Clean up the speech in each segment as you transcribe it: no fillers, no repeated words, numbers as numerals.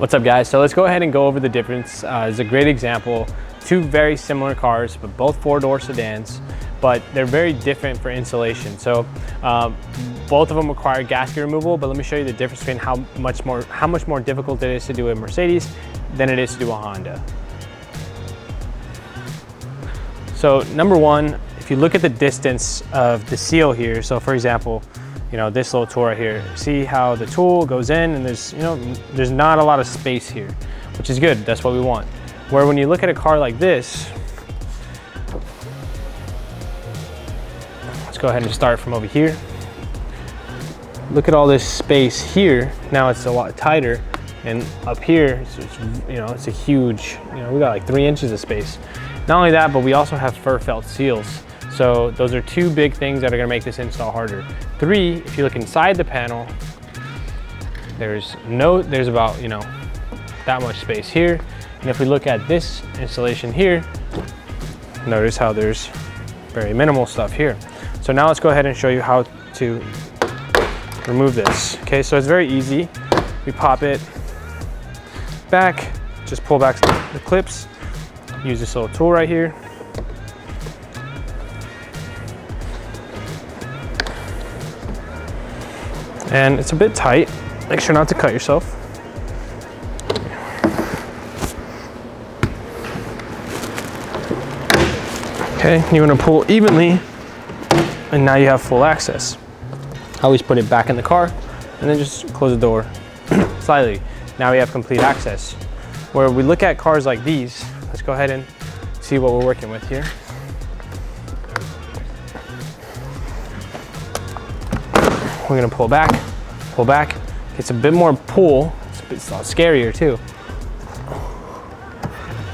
What's up guys? So let's go ahead and go over the difference. It's a great example. Two very similar cars, but both four-door sedans, but they're very different for installation. So both of them require gasket removal, but let me show you the difference between how much more difficult it is to do a Mercedes than it is to do a Honda. So number one, if you look at the distance of the seal here, so for example, you know, this little tool right here, see how the tool goes in and there's, you know, there's not a lot of space here, which is good. That's what we want. Where when you look at a car like this, let's go ahead and start from over here. Look at all this space here. Now it's a lot tighter, and up here, you know, it's a huge, you know, we got like 3 inches of space. Not only that, but we also have fur felt seals. So those are two big things that are gonna make this install harder. 3, if you look inside the panel, there's about, you know, that much space here. And if we look at this installation here, notice how there's very minimal stuff here. So now let's go ahead and show you how to remove this. Okay, so it's very easy. We pop it back, just pull back the clips, use this little tool right here. And it's a bit tight. Make sure not to cut yourself. Okay, you want to pull evenly, and now you have full access. I always put it back in the car, and then just close the door slightly. Now we have complete access. Where we look at cars like these, let's go ahead and see what we're working with here. We're gonna pull back. It's a bit more pull, it's a lot scarier too.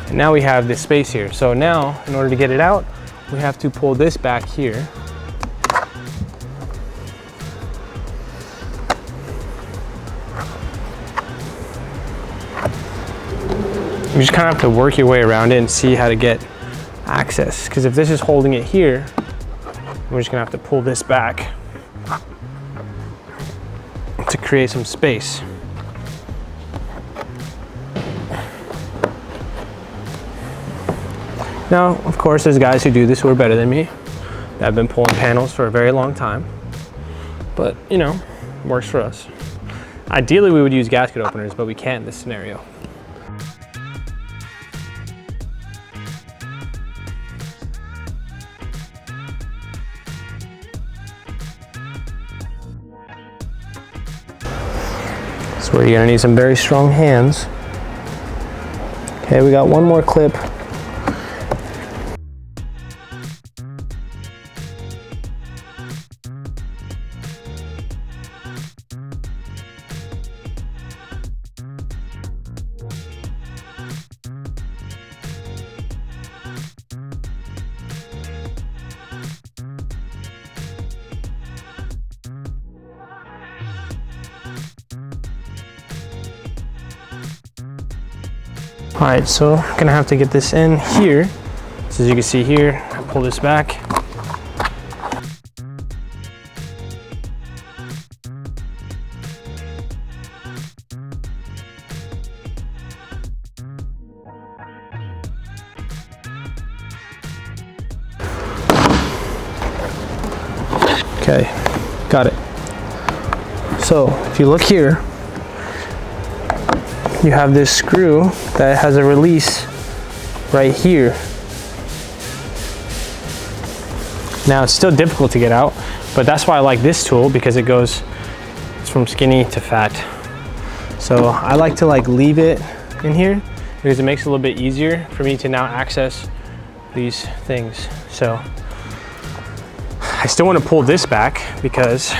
And now we have this space here. So now, in order to get it out, we have to pull this back here. You just kind of have to work your way around it and see how to get access. Because if this is holding it here, we're just gonna have to pull this back to create some space. Now, of course, there's guys who do this who are better than me. That have been pulling panels for a very long time. But, you know, works for us. Ideally, we would use gasket openers, but we can't in this scenario. That's where you're gonna need some very strong hands. Okay, we got one more clip. All right, so I'm gonna have to get this in here. So as you can see here, I pull this back. Okay, got it. So if you look here, you have this screw that has a release right here. Now it's still difficult to get out, but that's why I like this tool, because it's from skinny to fat. So I like to leave it in here because it makes it a little bit easier for me to now access these things. So I still want to pull this back because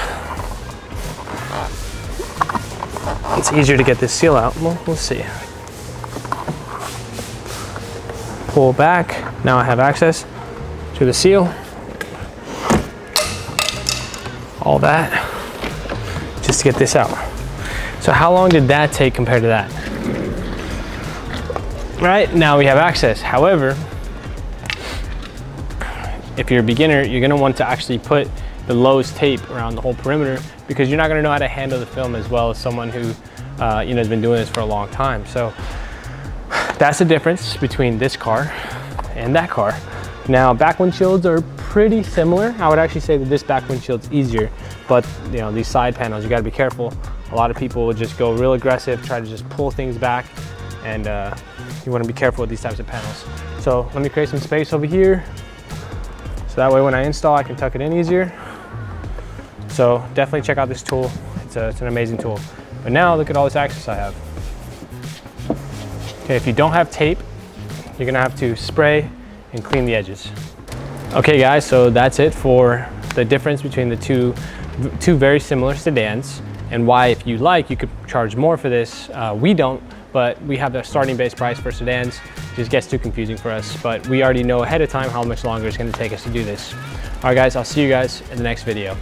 it's easier to get this seal out. Well, we'll see. Pull back. Now I have access to the seal. All that just to get this out. So how long did that take compared to that? Right, now we have access. However, if you're a beginner, you're gonna want to actually put the Lowe's tape around the whole perimeter, because you're not gonna know how to handle the film as well as someone who you know, has been doing this for a long time. So that's the difference between this car and that car. Now, back windshields are pretty similar. I would actually say that this back windshield's easier, but you know, these side panels, you gotta be careful. A lot of people will just go real aggressive, try to just pull things back, and you wanna be careful with these types of panels. So let me create some space over here, so that way when I install, I can tuck it in easier. So definitely check out this tool. It's an amazing tool. But now look at all this access I have. Okay, if you don't have tape, you're gonna have to spray and clean the edges. Okay guys, so that's it for the difference between the two very similar sedans, and why, if you like, you could charge more for this. We don't, but we have the starting base price for sedans. It just gets too confusing for us, but we already know ahead of time how much longer it's gonna take us to do this. All right guys, I'll see you guys in the next video.